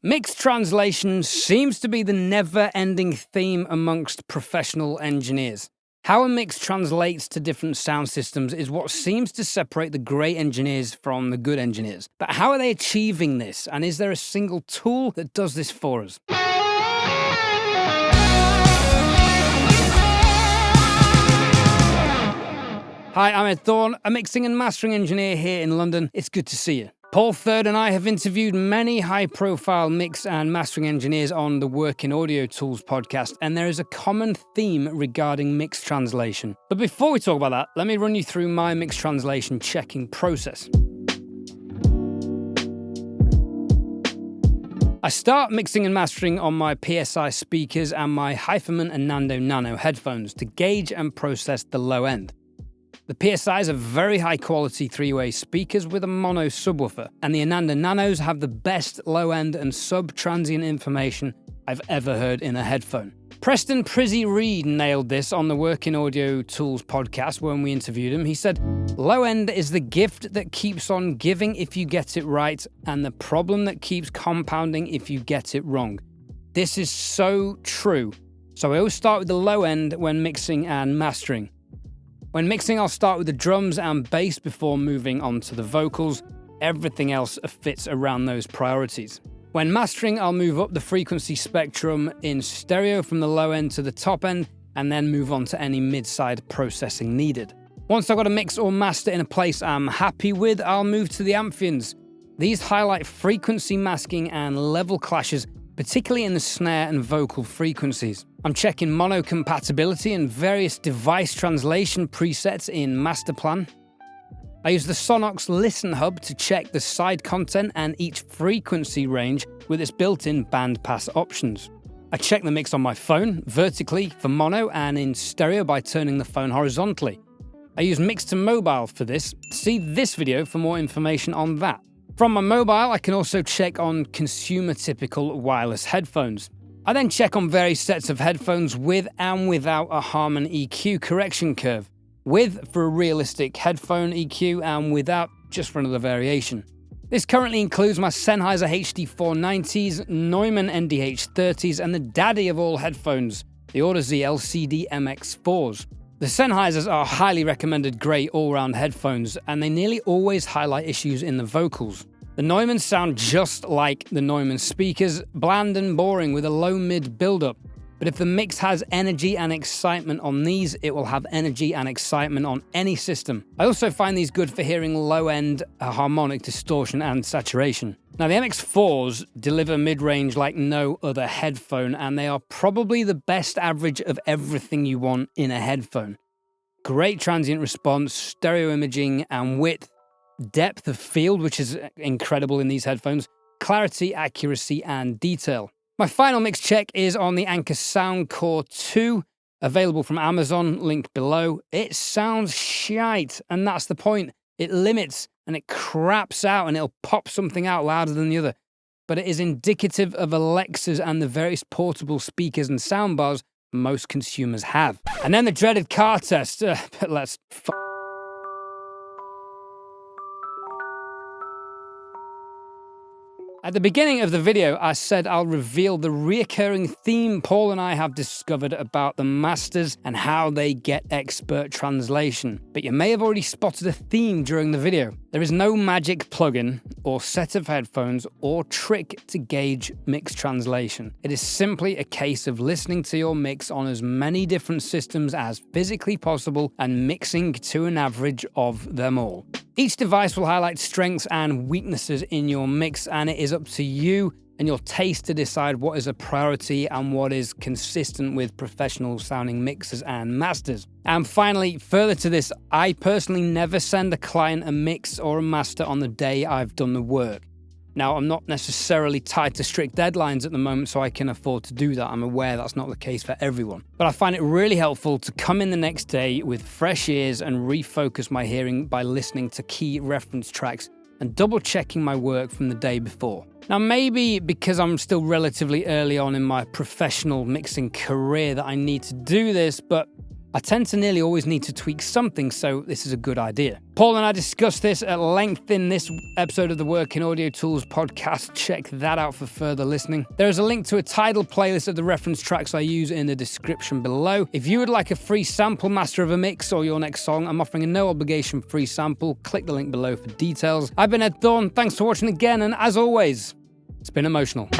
Mixed translation seems to be the never-ending theme amongst professional engineers. How a mix translates to different sound systems is what seems to separate the great engineers from the good engineers. But how are they achieving this? And is there a single tool that does this for us? Hi, I'm Ed Thorne, a mixing and mastering engineer here in London. It's good to see you. Paul Third and I have interviewed many high-profile mix and mastering engineers on the Working Audio Tools podcast, and there is a common theme regarding mix translation. But before we talk about that, let me run you through my mix translation checking process. I start mixing and mastering on my PSI speakers and my HEADPHONE and Nando Nano headphones to gauge and process the low end. The PSIs are very high quality three-way speakers with a mono subwoofer, and the Ananda Nanos have the best low-end and sub-transient information I've ever heard in a headphone. Preston Prizzy Reed nailed this on the Working Audio Tools podcast when we interviewed him. He said, "Low-end is the gift that keeps on giving if you get it right, and the problem that keeps compounding if you get it wrong." This is so true. So I always start with the low-end when mixing and mastering. When mixing, I'll start with the drums and bass before moving on to the vocals. Everything else fits around those priorities. When mastering, I'll move up the frequency spectrum in stereo from the low end to the top end, and then move on to any mid-side processing needed. Once I've got a mix or master in a place I'm happy with, I'll move to the Amphions. These highlight frequency masking and level clashes, particularly in the snare and vocal frequencies. I'm checking mono compatibility and various device translation presets in Masterplan. I use the Sonox Listen Hub to check the side content and each frequency range with its built-in bandpass options. I check the mix on my phone, vertically for mono and in stereo by turning the phone horizontally. I use Mix to Mobile for this. See this video for more information on that. From my mobile, I can also check on consumer-typical wireless headphones. I then check on various sets of headphones with and without a Harman EQ correction curve. With for a realistic headphone EQ and without just for another variation. This currently includes my Sennheiser HD490s, Neumann NDH30s, and the daddy of all headphones, the Audeze LCD MX4s. The Sennheisers are highly recommended great all-round headphones, and they nearly always highlight issues in the vocals. The Neumanns sound just like the Neumann speakers, bland and boring with a low-mid build-up. But if the mix has energy and excitement on these, it will have energy and excitement on any system. I also find these good for hearing low-end harmonic distortion and saturation. Now, the MX4s deliver mid-range like no other headphone, and they are probably the best average of everything you want in a headphone. Great transient response, stereo imaging and width, depth of field, which is incredible in these headphones, clarity, accuracy, and detail. My final mix check is on the ANKER SOUNDCORE 2, available from Amazon, linked below. It sounds shite, and that's the point. It limits and it craps out and it'll pop something out louder than the other. But it is indicative of Alexas and the various portable speakers and soundbars most consumers have. And then the dreaded car test. But let's At the beginning of the video, I said I'll reveal the reoccurring theme Paul and I have discovered about the masters and how they get expert translation. But you may have already spotted a theme during the video. There is no magic plugin or set of headphones or trick to gauge mix translation. It is simply a case of listening to your mix on as many different systems as physically possible and mixing to an average of them all. Each device will highlight strengths and weaknesses in your mix, and it is up to you and your taste to decide what is a priority and what is consistent with professional sounding mixers and masters. And finally, further to this, I personally never send a client a mix or a master on the day I've done the work. Now, I'm not necessarily tied to strict deadlines at the moment, so I can afford to do that. I'm aware that's not the case for everyone. But I find it really helpful to come in the next day with fresh ears and refocus my hearing by listening to key reference tracks and double-checking my work from the day before. Now, maybe because I'm still relatively early on in my professional mixing career that I need to do this, but I tend to nearly always need to tweak something, so this is a good idea. Paul and I discussed this at length in this episode of the Working Audio Tools podcast. Check that out for further listening. There is a link to a Tidal playlist of the reference tracks I use in the description below. If you would like a free sample master of a mix or your next song, I'm offering a no-obligation free sample. Click the link below for details. I've been Ed Thorne. Thanks for watching again, and as always, it's been emotional.